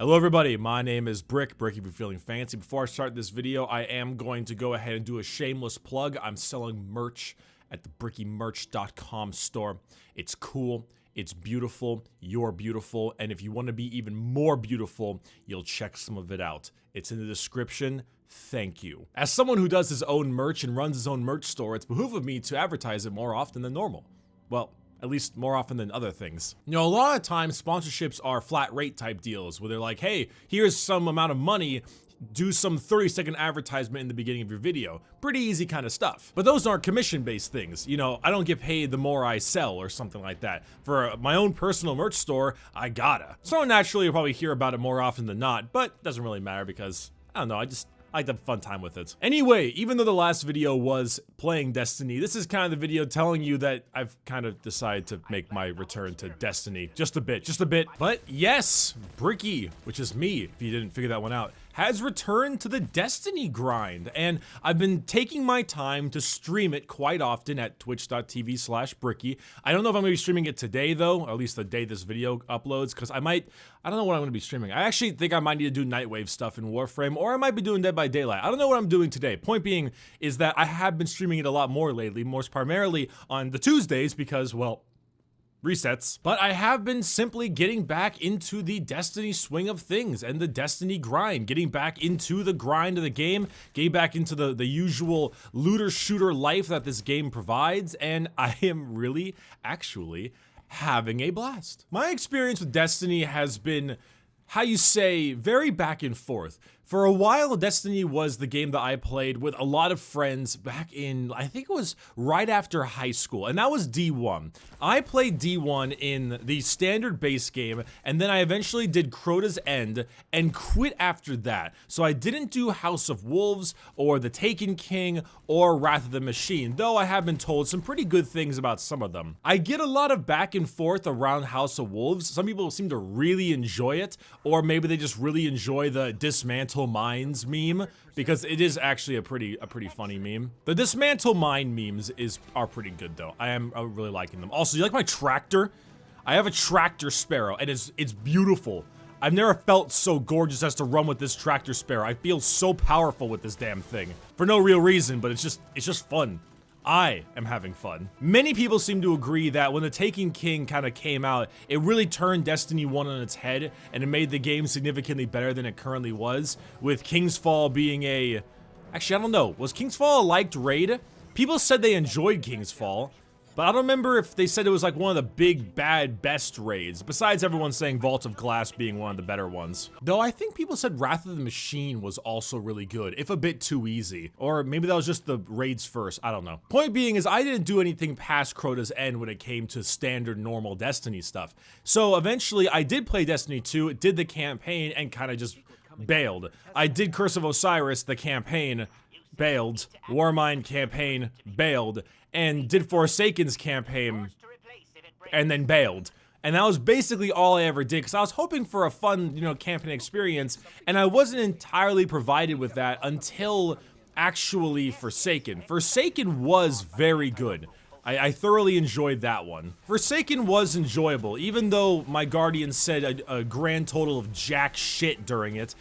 Hello everybody, my name is Bricky if you're feeling fancy. Before I start this video, I am going to go ahead and do a shameless plug. I'm selling merch at the brickymerch.com store. It's cool, it's beautiful, you're beautiful, and if you want to be even more beautiful, you'll check some of it out. It's in the description. Thank you. As someone who does his own merch and runs his own merch store, it's behoove of me to advertise it more often than normal. Well, at least more often than other things. You know, a lot of times sponsorships are flat rate type deals where they're like, hey, here's some amount of money, do some 30-second advertisement in the beginning of your video. Pretty easy kind of stuff. But those aren't commission-based things. You know, I don't get paid the more I sell or something like that. For my own personal merch store, I gotta. So naturally, you'll probably hear about it more often than not, but it doesn't really matter because, I don't know, I like to have a fun time with it. Anyway, even though the last video was playing Destiny, this is kind of the video telling you that I've kind of decided to make my return to Destiny. Just a bit. But yes, Bricky, which is me, if you didn't figure that one out, has returned to the Destiny grind, and I've been taking my time to stream it quite often at twitch.tv/Bricky. I don't know if I'm gonna be streaming it today though, or at least the day this video uploads, because I don't know what I'm gonna be streaming. I actually think I might need to do Nightwave stuff in Warframe, or I might be doing Dead by Daylight. I don't know what I'm doing today. Point being is that I have been streaming it a lot more lately, most primarily on the Tuesdays because, well, resets. But I have been simply getting back into the Destiny swing of things and the Destiny grind, getting back into the grind of the game, getting back into the usual looter shooter life that this game provides, and I am really actually having a blast. My experience with Destiny has been, how you say, very back and forth. For a while, Destiny was the game that I played with a lot of friends back in, I think it was right after high school, and that was D1. I played D1 in the standard base game, and then I eventually did Crota's End and quit after that. So I didn't do House of Wolves or The Taken King or Wrath of the Machine, though I have been told some pretty good things about some of them. I get a lot of back and forth around House of Wolves. Some people seem to really enjoy it, or maybe they just really enjoy the Dismantle Mines meme, because it is actually a pretty funny meme. The Dismantle Mine memes are pretty good though. I'm really liking them. Also, you like my tractor? I have a tractor sparrow, and it's beautiful. I've never felt so gorgeous as to run with this tractor sparrow. I feel so powerful with this damn thing. For no real reason, but it's just fun. I am having fun. Many people seem to agree that when The Taken King kind of came out, it really turned Destiny 1 on its head, and it made the game significantly better than it currently was, with King's Fall being a... Actually, I don't know. Was King's Fall a liked raid? People said they enjoyed King's Fall, but I don't remember if they said it was like one of the big, bad, best raids, besides everyone saying Vault of Glass being one of the better ones. Though I think people said Wrath of the Machine was also really good, if a bit too easy. Or maybe that was just the raids first, I don't know. Point being is I didn't do anything past Crota's End when it came to standard normal Destiny stuff. So eventually I did play Destiny 2, did the campaign, and kind of just bailed. I did Curse of Osiris, the campaign, bailed. Warmind campaign, bailed. And did Forsaken's campaign, and then bailed. And that was basically all I ever did, because I was hoping for a fun, you know, campaign experience, and I wasn't entirely provided with that until actually Forsaken. Forsaken was very good. I thoroughly enjoyed that one. Forsaken was enjoyable, even though my Guardian said a grand total of jack shit during it.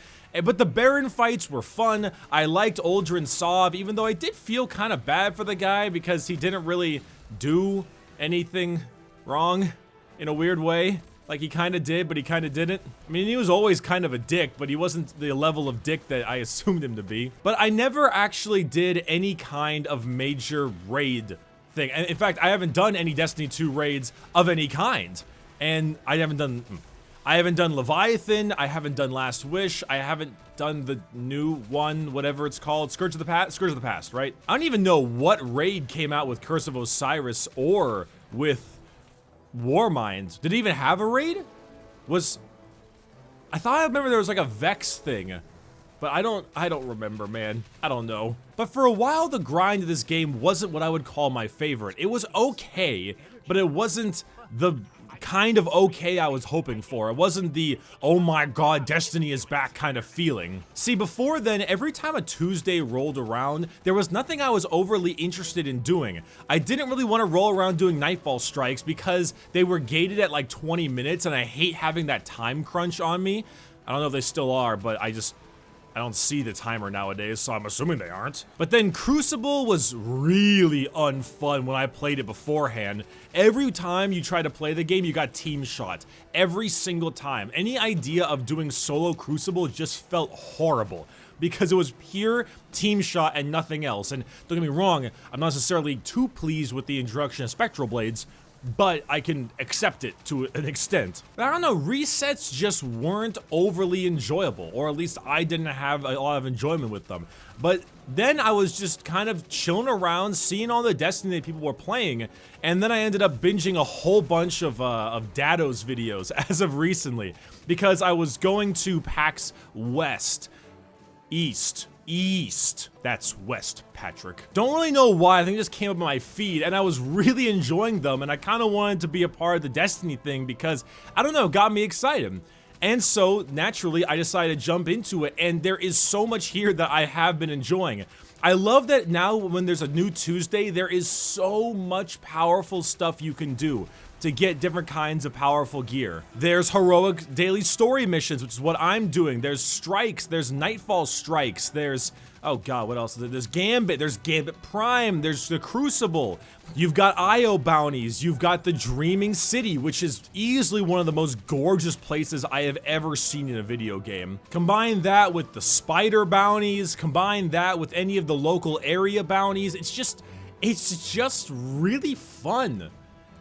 But the Baron fights were fun. I liked Uldren Sov, even though I did feel kind of bad for the guy because he didn't really do anything wrong in a weird way. Like, he kind of did, but he kind of didn't. I mean, he was always kind of a dick, but he wasn't the level of dick that I assumed him to be. But I never actually did any kind of major raid thing. And in fact, I haven't done any Destiny 2 raids of any kind. And I haven't done Leviathan, I haven't done Last Wish, I haven't done the new one, whatever it's called, Scourge of the Past, right? I don't even know what raid came out with Curse of Osiris or with Warmind. Did it even have a raid? I thought I remember there was like a Vex thing, but I don't remember, man. I don't know. But for a while, the grind of this game wasn't what I would call my favorite. It was okay, but it wasn't the kind of okay I was hoping for. It wasn't the, oh my god, Destiny is back kind of feeling. See, before then, every time a Tuesday rolled around, there was nothing I was overly interested in doing. I didn't really want to roll around doing Nightfall strikes because they were gated at like 20 minutes and I hate having that time crunch on me. I don't know if they still are, but I don't see the timer nowadays, so I'm assuming they aren't. But then Crucible was really unfun when I played it beforehand. Every time you try to play the game, you got team shot. Every single time. Any idea of doing solo Crucible just felt horrible, because it was pure team shot and nothing else. And don't get me wrong, I'm not necessarily too pleased with the introduction of Spectral Blades, but I can accept it to an extent. But I don't know, resets just weren't overly enjoyable, or at least I didn't have a lot of enjoyment with them. But then I was just kind of chilling around, seeing all the Destiny that people were playing, and then I ended up binging a whole bunch of Dado's videos as of recently, because I was going to PAX West, East. That's West, Patrick. Don't really know why, I think it just came up on my feed, and I was really enjoying them, and I kind of wanted to be a part of the Destiny thing because, I don't know, it got me excited. And so, naturally, I decided to jump into it, and there is so much here that I have been enjoying. I love that now when there's a new Tuesday, there is so much powerful stuff you can do to get different kinds of powerful gear. There's heroic daily story missions, which is what I'm doing. There's strikes, there's nightfall strikes, there's, oh god, what else? There's Gambit Prime, there's the Crucible. You've got IO bounties, you've got the Dreaming City, which is easily one of the most gorgeous places I have ever seen in a video game. Combine that with the spider bounties, combine that with any of the local area bounties, it's just really fun.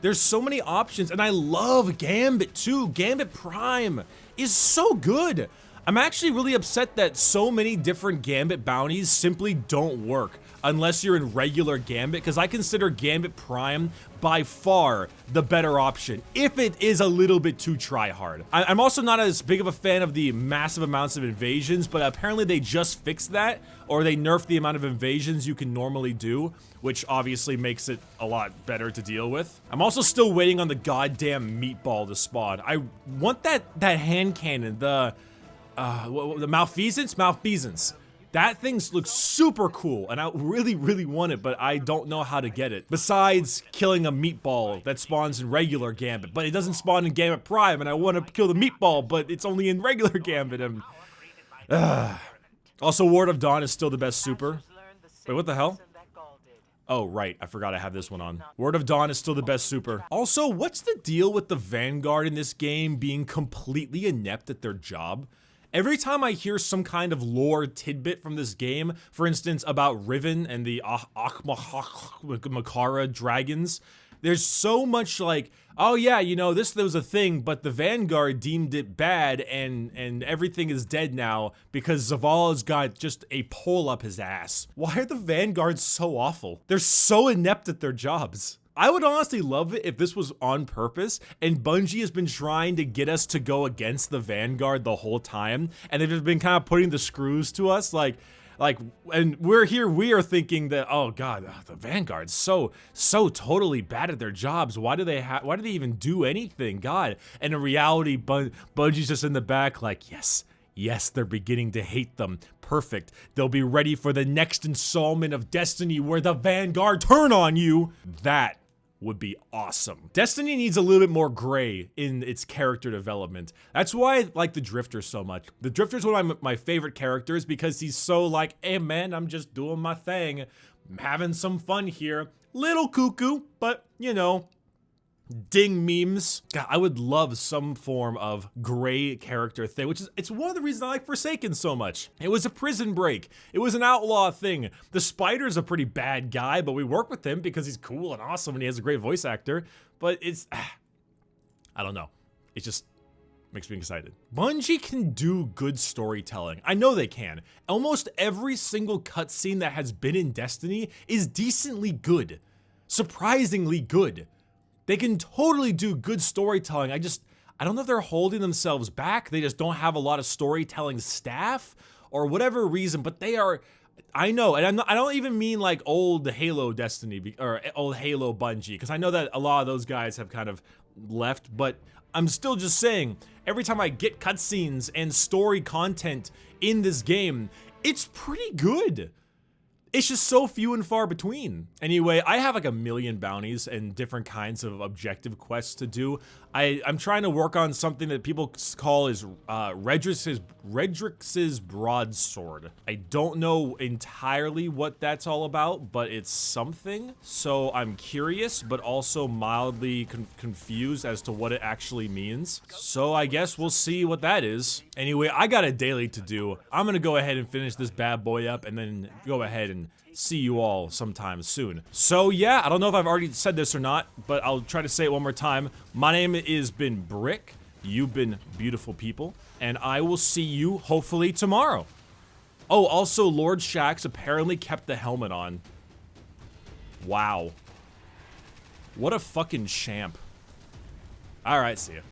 There's so many options, and I love Gambit too. Gambit Prime is so good. I'm actually really upset that so many different Gambit bounties simply don't work unless you're in regular Gambit, because I consider Gambit Prime by far the better option, if it is a little bit too try-hard. I'm also not as big of a fan of the massive amounts of invasions, but apparently they just fixed that, or they nerfed the amount of invasions you can normally do, which obviously makes it a lot better to deal with. I'm also still waiting on the goddamn meatball to spawn. I want that hand cannon, the malfeasance. That thing looks super cool, and I really want it, but I don't know how to get it. Besides killing a meatball that spawns in regular Gambit, but it doesn't spawn in Gambit Prime, and I want to kill the meatball, but it's only in regular Gambit. And also, Ward of Dawn is still the best super. Wait, what the hell? Oh, right, I forgot I have this one on. Word of Dawn is still the best super. Also, what's the deal with the Vanguard in this game being completely inept at their job? Every time I hear some kind of lore tidbit from this game, for instance, about Riven and the Makara dragons, there's so much like, oh yeah, you know, this was a thing, but the Vanguard deemed it bad, and everything is dead now because Zavala's got just a pole up his ass. Why are the Vanguards so awful? They're so inept at their jobs. I would honestly love it if this was on purpose and Bungie has been trying to get us to go against the Vanguard the whole time, and they've just been kind of putting the screws to us, and we are thinking that, oh god, the Vanguard's so totally bad at their jobs. Why do they even do anything? God. And in reality, Bungie's just in the back like, yes, they're beginning to hate them. Perfect. They'll be ready for the next installment of Destiny where the Vanguard turn on you. That would be awesome. Destiny needs a little bit more gray in its character development. That's why I like the Drifter so much. The Drifter is one of my favorite characters because he's so like, hey man, I'm just doing my thing. I'm having some fun here. Little cuckoo, but you know, ding memes. God, I would love some form of gray character thing, it's one of the reasons I like Forsaken so much. It was a prison break. It was an outlaw thing. The Spider's a pretty bad guy, but we work with him because he's cool and awesome and he has a great voice actor. But I don't know. It just makes me excited. Bungie can do good storytelling. I know they can. Almost every single cutscene that has been in Destiny is decently good. Surprisingly good. They can totally do good storytelling. I don't know if they're holding themselves back. They just don't have a lot of storytelling staff or whatever reason, but they are, I know, and I don't even mean like old Halo Destiny or old Halo Bungie, because I know that a lot of those guys have kind of left, but I'm still just saying, every time I get cutscenes and story content in this game, it's pretty good. It's just so few and far between. Anyway, I have like a million bounties and different kinds of objective quests to do. I'm trying to work on something that people call is Redrix's broadsword. I don't know entirely what that's all about, but it's something. So I'm curious, but also mildly confused as to what it actually means. So I guess we'll see what that is. Anyway, I got a daily to do. I'm gonna go ahead and finish this bad boy up and then go ahead and see you all sometime soon. So yeah, I don't know if I've already said this or not, but I'll try to say it one more time. My name has been Brick. You've been beautiful people, and I will see you hopefully tomorrow. Oh, also Lord Shaxx apparently kept the helmet on. Wow. What a fucking champ. All right, see ya.